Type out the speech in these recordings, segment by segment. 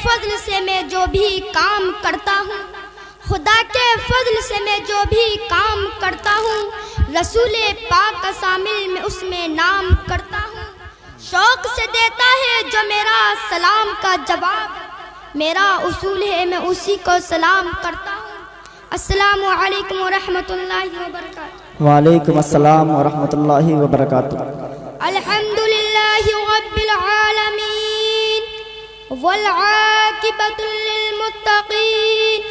فضل سے میں جو بھی کام کرتا ہوں، خدا کے فضل سے میں جو بھی کام کرتا ہوں، رسول پاک کا شامل میں اس میں نام کرتا ہوں۔ شوق سے دیتا ہے جو میرا سلام کا جواب، میرا اصول ہے میں اسی کو سلام کرتا ہوں۔ السلام علیکم ورحمۃ اللہ وبرکاتہ۔ وعلیکم السلام ورحمۃ اللہ وبرکاتہ۔ الحمد للہ رب العالمین والعاقبۃ للمتقین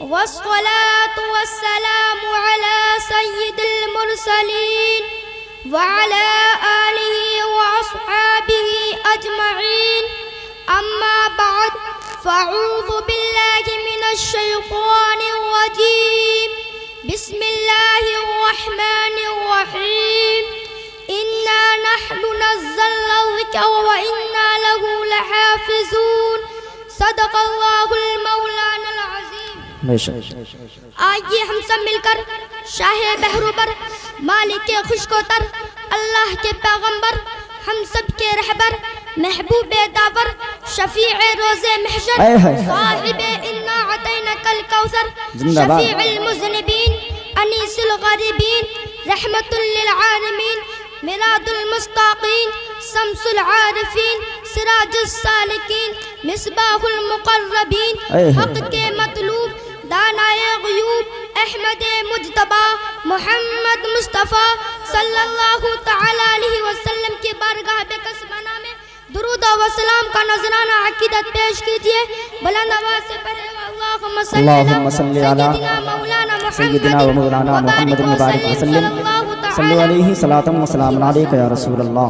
والصلاة والسلام على سید المرسلین وعلى آلہ وأصحابہ اجمعین، اما بعد فاعوذ باللہ من الشیطان الرجیم، بسم اللہ الرحمن الرحیم، انا نحن نزلنا الذکر وانا له لحافظون، صدق اللہ المولانا العظیم۔ آئیے ہم سب مل کر شاہ بحروبر، مالک خوشگوتر، اللہ کے پیغمبر، ہم سب کے رہبر، محبوب داور، شفیع روز محشر، صاحب انا اعطیناک الکوثر، شفیع المذنبین، انیس الغریبین، رحمت للعالمین، میراد المستاقین، شمس العارفین، سراج السالکین، مصباح المقربین، حق کے مطلوب، دانائے غیوب، احمد مجتبی محمد مصطفیٰ صلی اللہ تعالی علیہ وسلم کی بارگاہ بکسبانہ میں درود و سلام کا نذرانہ عقیدت پیش کیجئے۔ بلند آواز سے پڑھیں اللہم صلی علی سیدنا و مولانا محمد مبارک وسلم، صلو علیہ صلاۃ و سلام علیک یا رسول اللہ۔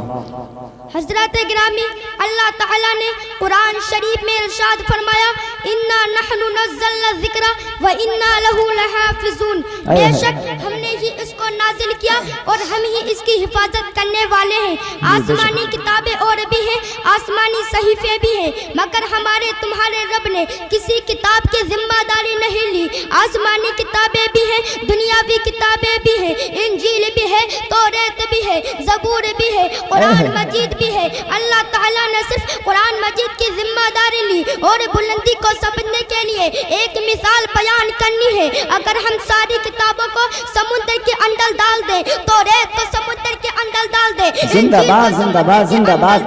حضرات گرامی، اللہ تعالیٰ نے قرآن شریف میں ارشاد فرمایا، انا نحن نزلنا الذکر وانا له لحافظون، بے شک ہم نے ہی اس کو نازل کیا اور ہم ہی اس کی حفاظت کرنے والے ہیں۔ آسمانی کتابیں اور بھی ہیں، آسمانی صحیفے بھی ہیں، مگر ہمارے تمہارے رب نے کسی کتاب کی ذمہ داری نہیں لی۔ آسمانی کتابیں بھی ہیں، دنیاوی کتابیں بھی ہیں، انجیل بھی ہے، توریت بھی ہے، زبور بھی ہے، قرآن مجید بھی ہے۔ اللہ تعالیٰ نے صرف قرآن مجید کی ذمہ داری لی اور بلندی کو سمجھنے کے لیے ایک مثال بیان کرنی ہے۔ اگر ہم ساری کتابوں کو سمندر کے اندر ڈال دیں، توریت کو سمندر کے اندر ڈال دیں، زندہ باد زندہ باد زندہ باد،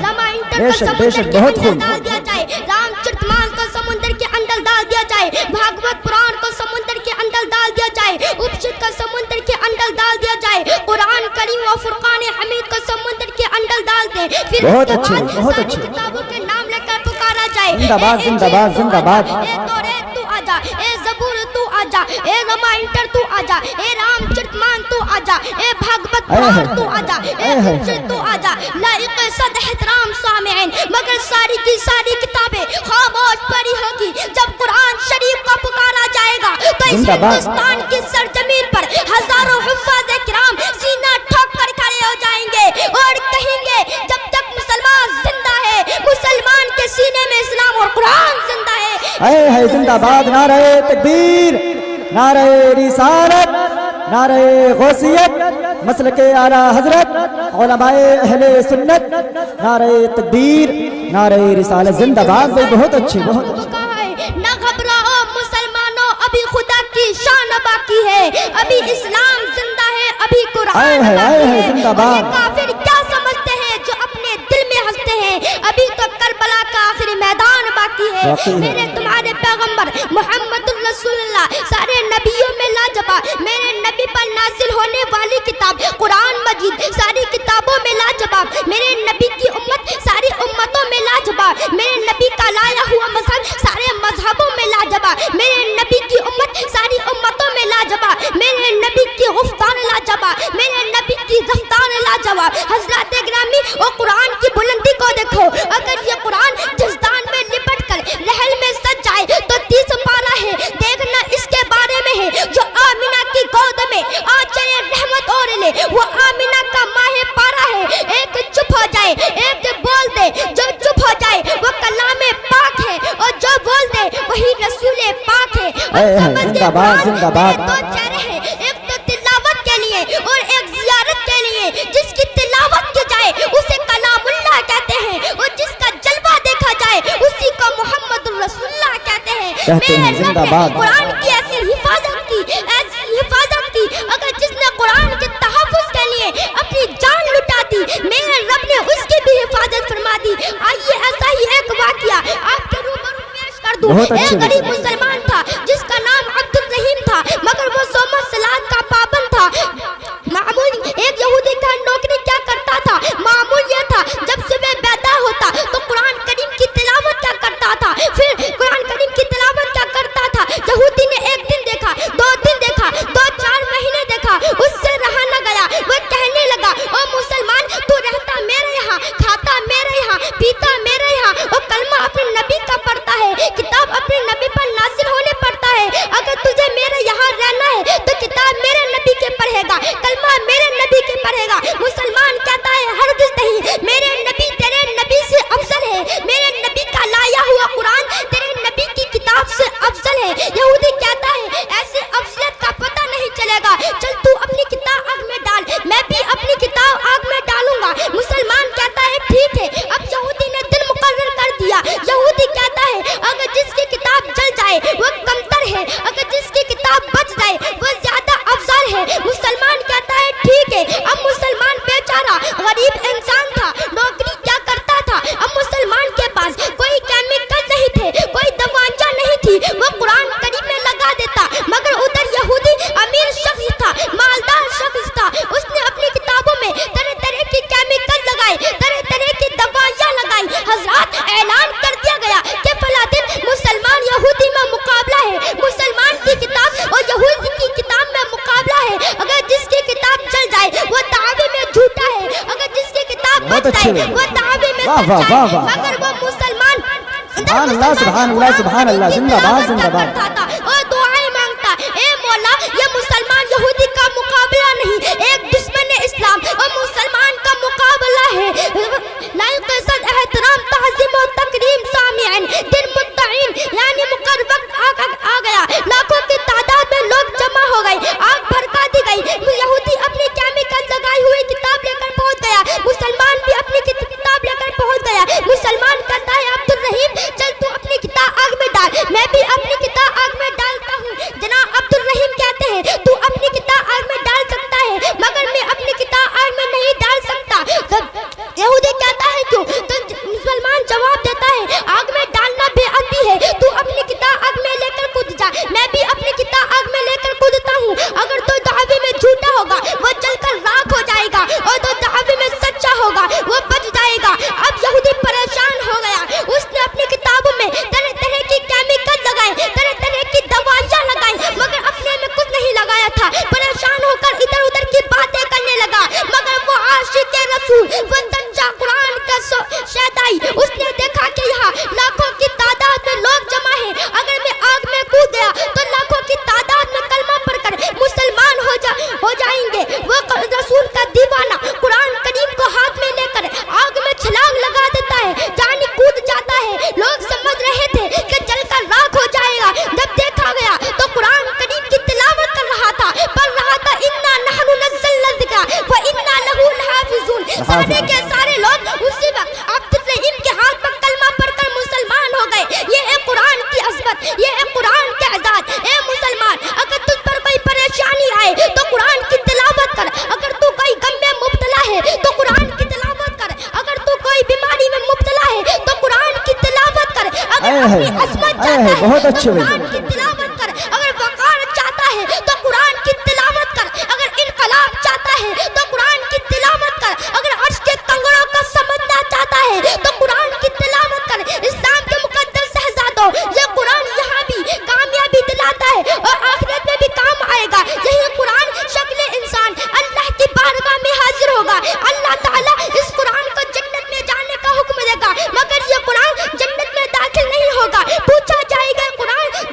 رامائن کو سمندر کے اندر ڈال دیا جائے، رام چرتمان کو سمندر کے اندر ڈال دیا جائے، بھاگوت پران کو سمندر کے اندر ڈال دیا جائے، اپنشد کو سمندر کے اندر ڈال دیا جائے، قرآن کریم و فرقان حمید کو سمندر کے اندر ڈال دیں، پھر بہت اچھے بہت اچھے، کتابوں کے نام لے کر پکارا جائے، زندہ باد زندہ باد زندہ باد، اے توریت تو آجا، اے زبور تو آجا، اے رامائن تو آجا، اے رام چرتمان تو آجا، اے بھاگوت پران تو آجا، اے اپنشد تو آجا۔ لائق صد احترام سامعین، مگر ساری کی ساری کتابیں خاموش پڑی ہوگی جب قرآن شریف کو پکارا جائے گا، تو اس ہندوستان کی سرزمین پر ہزاروں حفاظ کرام سینہ ٹھوک کر کھڑے ہو جائیں گے اور کہیں گے جب تک مسلمان زندہ ہے، مسلمان کے سینے میں اسلام اور قرآن زندہ ہے۔ اے زندہ باد، نعرہ تکبیر، نعرہ رسالت، نعرہ غوثیت، مسلک اعلیٰ حضرت، علماء اہل سنت، نعرہ تکبیر، نعرہ رسالت، زندہ باد۔ بہت اچھے بہت اچھے۔ نہ گھبراؤ مسلمانوں، ابھی خدا کی شان باقی ہے، ابھی اسلام زندہ ہے، ابھی قرآن باقی ہے۔ زندہ باد۔ کافر کیا سمجھتے ہیں جو اپنے دل میں ہنستے ہیں، ابھی تو کربلا کا آخری میدان باقی ہے۔ میرے تمہارے پیغمبر محمد رسول اللہ سارے نبیوں میں لاجواب، میرے نبی پر نازل ہونے والی کتاب قرآن مجید ساری کتابوں میں لاجواب، میرے نبی کی امت ساری امتوں میں لاجواب، میرے نبی کا لایا ہوا مذہب سارے مذہبوں میں لاجواب، میرے نبی کی امت ساری امتوں میں لاجواب، میرے نبی کی گفتار لاجواب، میرے نبی کی رفتار لاجواب۔ حضرات گرامی، اور قرآن کی بلندی کو دیکھو، اگر یہ قرآن جزدان میں لپٹ کر لحل میں سج جائے تو 30 پارہ ہے، دیکھنا اس کے بارے میں ہے جو آمینہ کی گود میں آنچل رحمت اوڑھ لے، وہ آمینہ کا ماہ پارہ ہے۔ ایک چپ ہو جائے، ایک بول دے، جو چپ ہو جائے وہ کلام پاک ہے، اور جو بول دے وہی رسول پاک ہے۔ زندہ باد زندہ باد۔ دو چہرے ہیں، ایک تو تلاوت کے لیے اور ایک زیارت کے لیے۔ جس کی تلاوت کی جائے اسے کلام اللہ کہتے ہیں، اور جس کا جلوہ دیکھا جائے اسی کو محمد کہتے ہیں زندہ باد۔ قرآن کی ایسی حفاظت کی، اگر جس نے قرآن کے تحفظ کے لیے اپنی جان لٹا دی، میرے رب نے اس کی بھی حفاظت فرما دی۔ آئیے ایسا ہی ایک واقعہ آپ کے روبرو پیش کر دوں۔ ایک غریب مسلمان تھا جس کا نام عبد الرحیم تھا، مگر وہ صوم و صلات کا پابند تھا۔ معمول ایک یہودی کا نوکری کیا کرتا تھا، معمول یہ تھا جب صبح بیدار ہوتا تو قرآن کریم کی تلاوت کیا کرتا تھا، پھر قرآن کریم کی تلاوت کیا کرتا تھا۔ یہودی نے ایک دن دیکھا، 2 دن دیکھا، 2-4 مہینے دیکھا، اس سے رہا نہ گیا۔ وہ کہنے لگا، او مسلمان، تو رہتا میرے یہاں، کھاتا میرے یہاں، پیتا میرے یہاں، اور کلمہ اپنے نبی کا پڑھتا ہے، کتاب اپنے نبی پر نازل ہونے پڑتا ہے۔ اگر تجھے میرے یہاں رہنا ہے تو کتاب میرے نبی کے پڑھے گا، کلمہ میرے نبی کے پڑھے گا۔ مسلمان کہتا ہے ہرگز نہیں، میرے نبی تیرے نبی سے افضل ہے، میرے نبی کا لایا ہوا قرآن تیرے نبی کی کتاب سے افضل ہے۔ یہودی کہتا ہے ایسے افضلیت کا پتہ نہیں چلے گا، چل تو اپنی کتاب آگ میں ڈال، میں بھی اپنی کتاب آگ میں ڈالوں گا۔ مسلمان کہتا ہے ٹھیک ہے۔ اب یہودی نے دن مقرر کر دیا۔ یہودی کہتا ہے اگر جس کی کتاب جل جائے وہ کمتر ہے، اگر جس کی کتاب بچ جائے وہ زیادہ افضل ہے۔ مسلمان کہتا ہے ٹھیک ہے۔ اب مسلمان بیچارہ غریب انسان تھا، نوکری کیا کرتا تھا، اب مسلمان کے پاس کوئی کیمیکل نہیں تھے، کوئی دوائیاں نہیں تھی، وہ قرآن کریم میں لگا دیتا، مگر ادھر یہودی امیر شخص تھا، مالدار شخص تھا، اس نے اپنی کتابوں میں طرح طرح کی کیمیکل لگائے، طرح طرح کی دوائیاں لگائی۔ حضرات اعلان کر دیا گیا کہ فلاں دن مسلمان یہودی میں مقابلہ ہے، مسلمان کی کتاب اور یہودی کی کتاب میں مقابلہ ہے۔ اگر جس کی کتاب چل جائے وہ دعوے میں جھوٹا ہے، اگر جس کی کتاب بچ جائے وہ دعوے میں سچا ہے، مگر وہ مسلمان سبحان اللہ سبحان اللہ سبحان اللہ، زندہ باد زندہ باد۔ اور دعائیں مانگتا، اے مولا یہ مسلمان یہودی کا مقابلہ نہیں، ایک دشمن اسلام اور مسلمان کا مقابلہ ہے۔ لائق عزت احترام تعظیم و تکریم سامعین، دن متعین یعنی مقرر وقت آ گیا، لاکھوں کی تعداد میں لوگ جمع ہو گئے، آگ بھڑکا دی گئی۔ یہودی اپنی کیمیکل لگائی ہوئی کتاب لے کر پہنچ گیا، مسلمان بھی اپنی کتاب لے کر پہنچ گیا۔ مسلمان کہتا ہے عبد الرحیم چل تو اپنی کتاب آگ میں ڈال، میں بھی اپنی کتاب آگ میں ڈالتا ہوں۔ جناب عبد الرحیم کہتے ہیں تو اپنی کتاب آگ میں ڈال سکتا ہے مگر میں اپنی کتاب آگ میں نہیں ڈال سکتا۔ یہودی کہتا ہے کیوں؟ تو مسلمان جواب دیتا ہے آگ میں ڈالنا بے ادبی ہے، تو اپنی کتاب آگ میں لے کر کود جا، میں بھی اپنی کتاب آگ میں لے کر کودتا ہوں۔ اگر تو دعوے میں جھوٹا ہوگا وہ جل کر راکھ ہو جائے گا، اور تو دعوے میں سچا ہوگا وہ بچ جائے گا۔ اب یہودی پریشان ہو گیا، اس نے اپنی کتابوں میں طرح طرح کی کیمیکل لگائے، طرح طرح کی دوائیاں لگائی، مگر اپنے میں کچھ نہیں لگایا تھا۔ پریشان ہو کر ادھر ادھر کی باتیں کرنے لگا، مگر وہ عاشق رسول، وہ سچا قرآن کا شہدائی، اس نے دیکھا کہ یہاں لاکھوں کی تعداد میں لوگ جمع ہیں، اگر میں آگ میں کود گیا تو لاکھوں کی تعداد میں کلمہ پڑھ کر مسلمان ہو جائیں گے۔ وہ رسول کا دیوانہ قرآن کریم کو ہاتھ میں لے کر آگ میں چھلانگ لگا دیتا ہے، یعنی کود جاتا ہے۔ لوگ سمجھ رہے تھے کہ جل کر راکھ ہو جائے گا، جب دیکھا گیا تو قرآن کریم کی تلاوت کر رہا تھا، پڑھ رہا تھا اِنَّا نَحْنُ نَزَّلْنَا الذِّکْرَ وَإِنَّا لَهُ لَحَافِظُونَ۔ سارے کے سارے لوگ اسی وقت عبد الرحیم کے ہاتھ پر کلمہ پڑھ کر مسلمان ہو گئے۔ یہ ہے قرآن کی عظمت، یہ ہے قرآن کے اعزاز۔ اے مسلمان، اگر تجھ پر کوئی پریشانی آئے تو قرآن کی تلاوت کر، اگر تو کوئی غم میں مبتلا ہے تو قرآن کی تلاوت کر، اگر تو کوئی بیماری میں مبتلا ہے تو قرآن کی تلاوت کر، اگر اپنی عظمت چاہتا ہے تو قرآن کی تلاوت کر، اگر وقار چاہتا ہے تو قرآن کی تلاوت کر، اگر انقلاب چاہتا ہے تو قرآن کی تلاوت کر، اگر عرش کے کنگروں کو سمجھنا چاہتا ہے تو قرآن کی تلاوت کر۔ اسلام کے مقدس شہزادوں، یہ قرآن یہاں بھی کامیابی دلاتا ہے اور آخرت میں بھی کام آئے گا۔ یہی قرآن شکل انسان اللہ کی بارگاہ میں حاضر ہوگا، اللہ تعالیٰ اس قرآن کو جنت میں جانے کا حکم دے گا، مگر یہ قرآن جنت میں داخل نہیں ہوگا۔ پوچھا جائے گا قرآن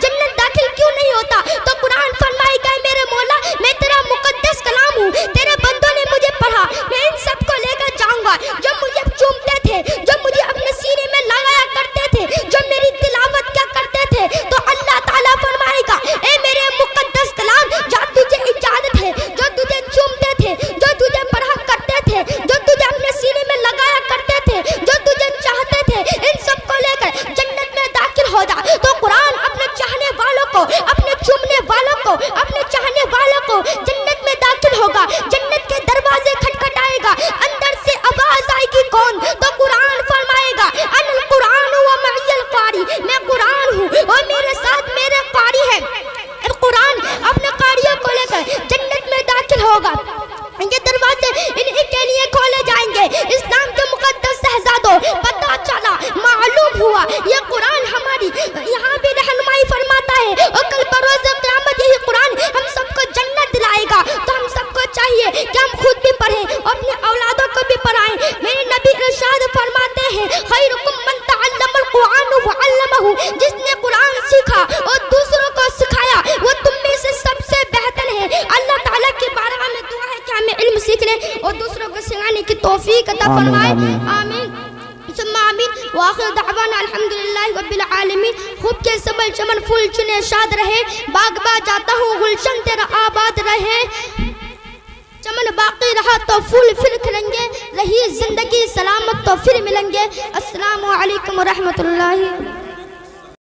فرمائے آمین ثم آمین وآخر دعوانا الحمدللہ رب العالمین خوب کے سبل چمن پھول چنے شاد رہے باغ با جاتا ہوں گلشن تیرا آباد رہے چمن باقی رہا تو پھول پھر کھلیں گے رہی زندگی سلامت تو پھر ملیں گے السلام علیکم ورحمۃ اللہ